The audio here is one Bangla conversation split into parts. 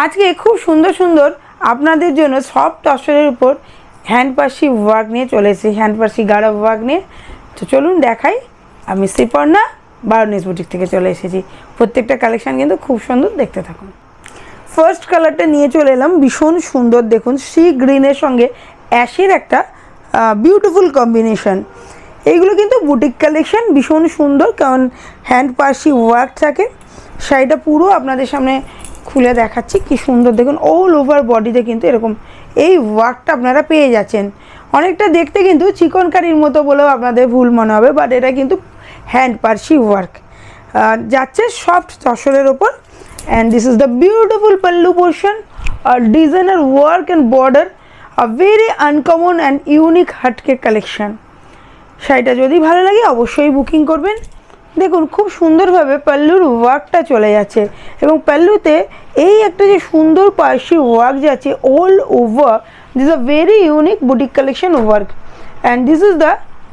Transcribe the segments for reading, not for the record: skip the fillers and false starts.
আজকে খুব সুন্দর সুন্দর আপনাদের জন্য সফট টসরের উপর হ্যান্ড পার্সি ওয়ার্ক নিয়ে চলে এসেছি, হ্যান্ড পার্সি গাড়া ওয়ার্ক নিয়ে। তো চলুন দেখাই। আমি শ্রীপর্ণা বারোনিস বুটিক থেকে চলে এসেছি। প্রত্যেকটা কালেকশান কিন্তু খুব সুন্দর, দেখতে থাকুন। ফার্স্ট কালারটা নিয়ে চলে এলাম, ভীষণ সুন্দর। দেখুন সি গ্রিনের সঙ্গে অ্যাশের একটা বিউটিফুল কম্বিনেশন। এইগুলো কিন্তু বুটিক কালেকশন, ভীষণ সুন্দর, কারণ হ্যান্ড পার্সি ওয়ার্ক থাকে। শাড়িটা পুরো আপনাদের সামনে খুলে দেখাচ্ছি, কি সুন্দর। দেখুন অল ওভার বডিতে কিন্তু এরকম এই ওয়ার্কটা আপনারা পেয়ে যাচ্ছেন। অনেকটা দেখতে কিন্তু চিকনকারির মতো বলেও আপনাদের ভুল মনে হবে, বাট এটা কিন্তু হ্যান্ড পার্সি ওয়ার্ক যাচ্ছে সফট তসরের ওপর। And this is the beautiful pallu portion, designer work and border, a very uncommon and unique হাটকে কালেকশন। শাড়িটা যদি ভালো লাগে অবশ্যই বুকিং করবেন। দেখুন খুব সুন্দরভাবে পাল্লুর ওয়ার্কটা চলে যাচ্ছে, এবং পাল্লুতে এই একটা যে সুন্দর পার্সি ওয়ার্ক যাচ্ছে all over. This a very unique boutique collection work, and this is the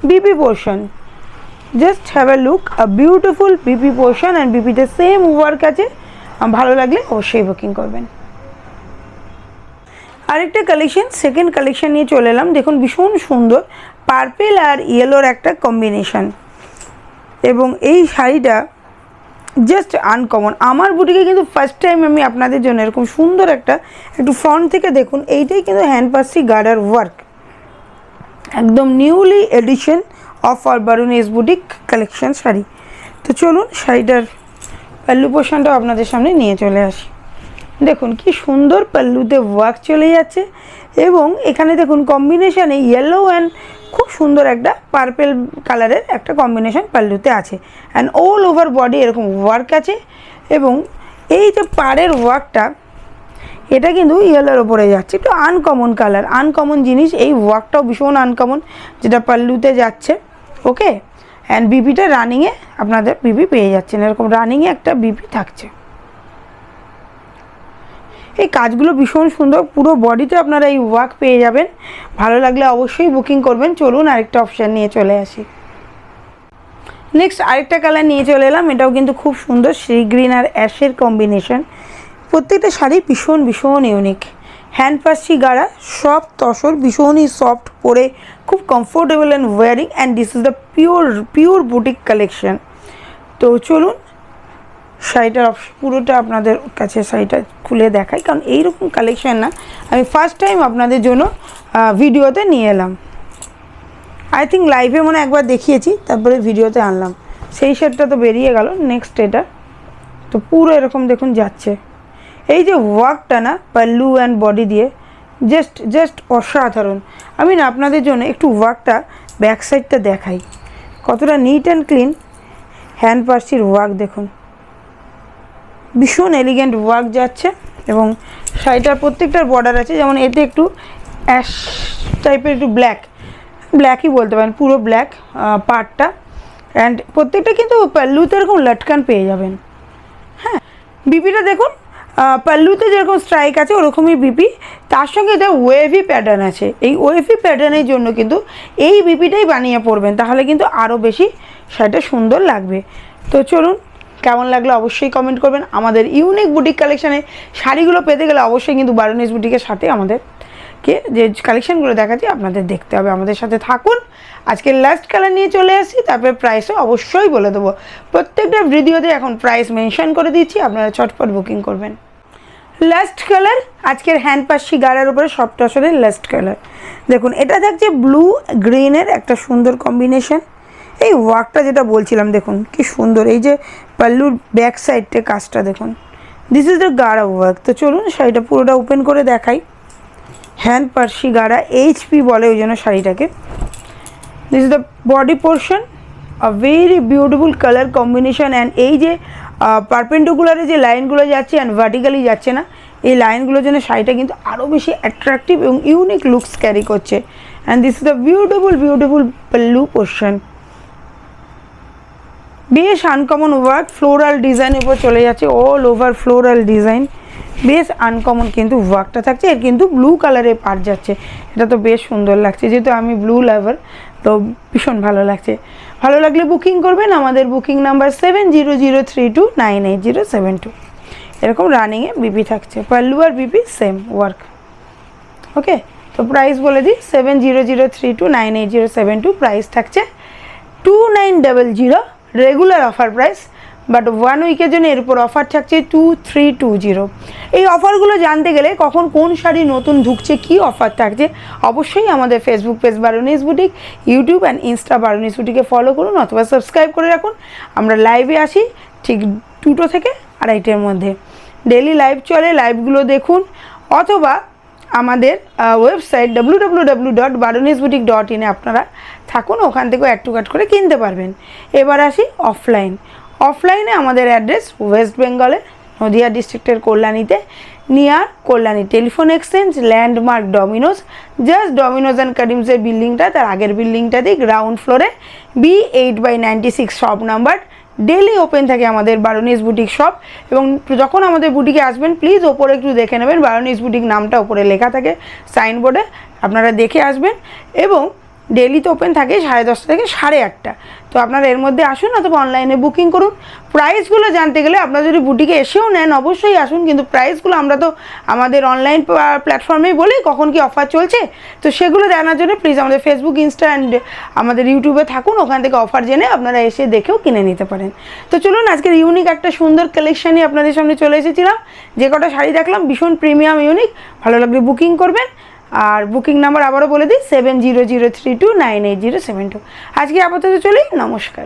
BP portion. Just have a look, a beautiful BP portion, and বিপিতে সেম ওয়ার্ক আছে। ভালো লাগলে অবশ্যই বুকিং করবেন। আরেকটা কালেকশন, সেকেন্ড কালেকশন নিয়ে চলে এলাম। দেখুন ভীষণ সুন্দর পার্পেল আর ইয়েলোর একটা কম্বিনেশন, এবং এই শাড়িটা জাস্ট আনকমন। আমার বুটিকে কিন্তু ফার্স্ট টাইম আমি আপনাদের জন্য এরকম সুন্দর একটু ফ্রন্ট থেকে দেখুন, এইটাই কিন্তু হ্যান্ড পার্সি গার্ডার ওয়ার্ক, একদম নিউলি এডিশন অফ আর বারোনিস বুটিক কালেকশন শাড়ি। তো চলুন শাড়িটার পাল্লু পোর্শনটাও আপনাদের সামনে নিয়ে চলে আসি। দেখুন কি সুন্দর পাল্লুতে ওয়ার্ক চলে যাচ্ছে, এবং এখানে দেখুন কম্বিনেশানে ইয়েলো অ্যান্ড খুব সুন্দর একটা পার্পেল কালারের একটা কম্বিনেশন পাল্লুতে আছে। অ্যান্ড অল ওভার বডি এরকম ওয়ার্ক আছে, এবং এই যে পাড়ের ওয়ার্কটা এটা কিন্তু ইয়েলোর ওপরে যাচ্ছে, একটু আনকমন কালার, আনকমন জিনিস। এই ওয়ার্কটাও ভীষণ আনকমন যেটা পাল্লুতে যাচ্ছে। ওকে, অ্যান্ড বিপিটা রানিংয়ে আপনাদের বিপি পেয়ে যাচ্ছেন, এরকম রানিংয়ে একটা বিপি থাকছে। এই কাজগুলো ভীষণ সুন্দর, পুরো বডিতে আপনারা এই ওয়ার্ক পেয়ে যাবেন। ভালো লাগলে অবশ্যই বুকিং করবেন। চলুন আরেকটা অপশান নিয়ে চলে আসি। নেক্সট আরেকটা কালার নিয়ে চলে এলাম, এটাও কিন্তু খুব সুন্দর, সি গ্রিন আর অ্যাশের কম্বিনেশন। প্রত্যেকটা শাড়ি ভীষণ ভীষণ ইউনিক। হ্যান্ড পার্সি গাড়া, সফট তসর, ভীষণই সফট, পরে খুব comfortable and wearing, and this is the pure boutique collection. তো চলুন শাড়িটার পুরোটা আপনাদের কাছে শাড়িটা খুলে দেখাই, কারণ এইরকম কালেকশান না আমি ফার্স্ট টাইম আপনাদের জন্য ভিডিওতে নিয়ে এলাম। আই থিঙ্ক লাইভে মনে একবার দেখিয়েছি, তারপরে ভিডিওতে আনলাম, সেই শাড়িটা তো বেরিয়ে গেল। নেক্সট এটা তো পুরো এরকম দেখুন যাচ্ছে। এই যে ওয়ার্কটা না পাল্লু অ্যান্ড বডি দিয়ে জাস্ট অসাধারণ। আমি না আপনাদের জন্য একটু ওয়ার্কটা ব্যাক সাইডটা দেখাই, কতটা নিট অ্যান্ড ক্লিন হ্যান্ড পার্সির ওয়ার্ক। দেখুন ভীষণ এলিগেন্ট ওয়ার্ক যাচ্ছে, এবং শাড়িটার প্রত্যেকটার বর্ডার আছে, যেমন এতে একটু অ্যাশ টাইপের, একটু ব্ল্যাকই বলতে পারেন, পুরো ব্ল্যাক পার্টটা। অ্যান্ড প্রত্যেকটা কিন্তু পাল্লুতে এরকম লটকান পেয়ে যাবেন। হ্যাঁ, বিপিটা দেখুন পাল্লুতে যেরকম স্ট্রাইক আছে ওরকমই বিপি, তার সঙ্গে এটা ওয়েভি প্যাটার্ন আছে। এই ওয়েভি প্যাটার্নের জন্য কিন্তু এই বিপিটাই বানিয়ে পড়বেন, তাহলে কিন্তু আরও বেশি শাড়িটা সুন্দর লাগবে। তো চলুন, কেমন লাগলো অবশ্যই কমেন্ট করবেন। আমাদের ইউনিক বুটিক কালেকশানে শাড়িগুলো পেতে গেলে অবশ্যই কিন্তু বারোনিস বুটিকের সাথে আমাদেরকে যে কালেকশানগুলো দেখাচ্ছি আপনাদের দেখতে হবে। আমাদের সাথে থাকুন। আজকে লাস্ট কালার নিয়ে চলে আসি, তারপরে প্রাইসও অবশ্যই বলে দেবো। প্রত্যেকটা ভিডিওতে এখন প্রাইস মেনশন করে দিচ্ছি, আপনারা চটপট বুকিং করবেন। লাস্ট কালার আজকের হ্যান্ড পার্সি গাড়ার উপরে সফট টসরের লাস্ট কালার। দেখুন এটা থাকছে ব্লু গ্রিনের একটা সুন্দর কম্বিনেশন। এই ওয়ার্কটা যেটা বলছিলাম, দেখুন কি সুন্দর, এই যে পাল্লুর ব্যাক সাইডে কাজটা দেখুন, দিস ইজ দ্য গাড়া ওয়ার্ক। তো চলুন শাড়িটা পুরোটা ওপেন করে দেখাই। হ্যান্ড পার্সি গাড়া, এইচপি বলে ওই জন্য শাড়িটাকে। This is the body portion, a very beautiful colour combination. And এই যে পারপেন্ডিকুলারে যে লাইনগুলো যাচ্ছে অ্যান্ড ভার্টিক্যালি যাচ্ছে না, এই লাইনগুলোর জন্য শাড়িটা কিন্তু আরও বেশি অ্যাট্রাকটিভ এবং ইউনিক লুকস ক্যারি করছে। And this is the beautiful pallu portion. বেশ আনকমন ওয়ার্ক, ফ্লোরাল ডিজাইনের উপর চলে যাচ্ছে, অল ওভার ফ্লোরাল ডিজাইন, বেশ আনকমন কিন্তু ওয়ার্কটা থাকছে। এর কিন্তু ব্লু কালারের পার্ট যাচ্ছে, এটা তো বেশ সুন্দর লাগছে, যেহেতু আমি ব্লু লাভার, তো ভীষণ ভালো লাগছে। ভালো লাগলে বুকিং করবেন। আমাদের বুকিং নাম্বার 7003298072। এরকম রানিংয়ে বিপি থাকছে, পাল্লু আর বিপি সেম ওয়ার্ক। ওকে, তো প্রাইস বলে দিই 7003298072, প্রাইস থাকছে 2900 রেগুলার অফার প্রাইস, বাট 1 উইকের জন্য এর উপর অফার থাকছে 2320। এই অফারগুলো জানতে গেলে কখন কোন শাড়ি নতুন ঢুকছে, কি অফার থাকছে, অবশ্যই আমাদের Facebook page Barunis boutique, YouTube and Insta Barunis বুটিকে ফলো করুন অথবা সাবস্ক্রাইব করে রাখুন। আমরা লাইভে আসি ঠিক 2টো থেকে 2:30টার মধ্যে, ডেলি লাইভ চলে, লাইভগুলো দেখুন অথবা আমাদের ওয়েবসাইট www.baronisboutique.in আপনারা থাকুন, ওখান থেকেও অ্যাড টু কাট করে কিনতে পারবেন। এবার আসি অফলাইনে আমাদের অ্যাড্রেস ওয়েস্ট বেঙ্গলে নদিয়া ডিস্ট্রিক্টের কল্যাণীতে, near Kalyani telephone exchange, landmark Domino's, just Domino's and কারিমসের বিল্ডিংটা, তার আগের বিল্ডিংটাতেই গ্রাউন্ড ফ্লোরে B8/96 shop number. Daily open থাকে আমাদের বারুনিস বুটিক শপ, এবং যখন আমাদের বুটিকে আসবেন প্লিজ ওপরে একটু দেখে নেবেন, বারুনিস বুটিক নামটা ওপরে লেখা থাকে সাইনবোর্ডে, আপনারা দেখে আসবেন। এবং ডেলি তো ওপেন থাকে 10:30 থেকে 8:30, তো আপনারা এর মধ্যে আসুন অথবা অনলাইনে বুকিং করুন। প্রাইসগুলো জানতে গেলে আপনারা যদি বুটিকে এসেও নেন অবশ্যই আসুন, কিন্তু প্রাইসগুলো আমরা তো আমাদের অনলাইন প্ল্যাটফর্মেই বলি কখন কি অফার চলছে, তো সেগুলো জানার জন্য প্লিজ আমাদের ফেসবুক, ইনস্টা অ্যান্ড আমাদের ইউটিউবে থাকুন, ওখান থেকে অফার জেনে আপনারা এসে দেখেও কিনে নিতে পারেন। তো চলুন, আজকের ইউনিক একটা সুন্দর কালেকশানই আপনাদের সামনে চলে এসেছিলাম। যে কটা শাড়ি দেখলাম ভীষণ প্রিমিয়াম ইউনিক, ভালো লাগলে বুকিং করবেন। আর বুকিং নাম্বার আবারও বলে দিই 7003298072। আজকে আপাতত চলি, নমস্কার।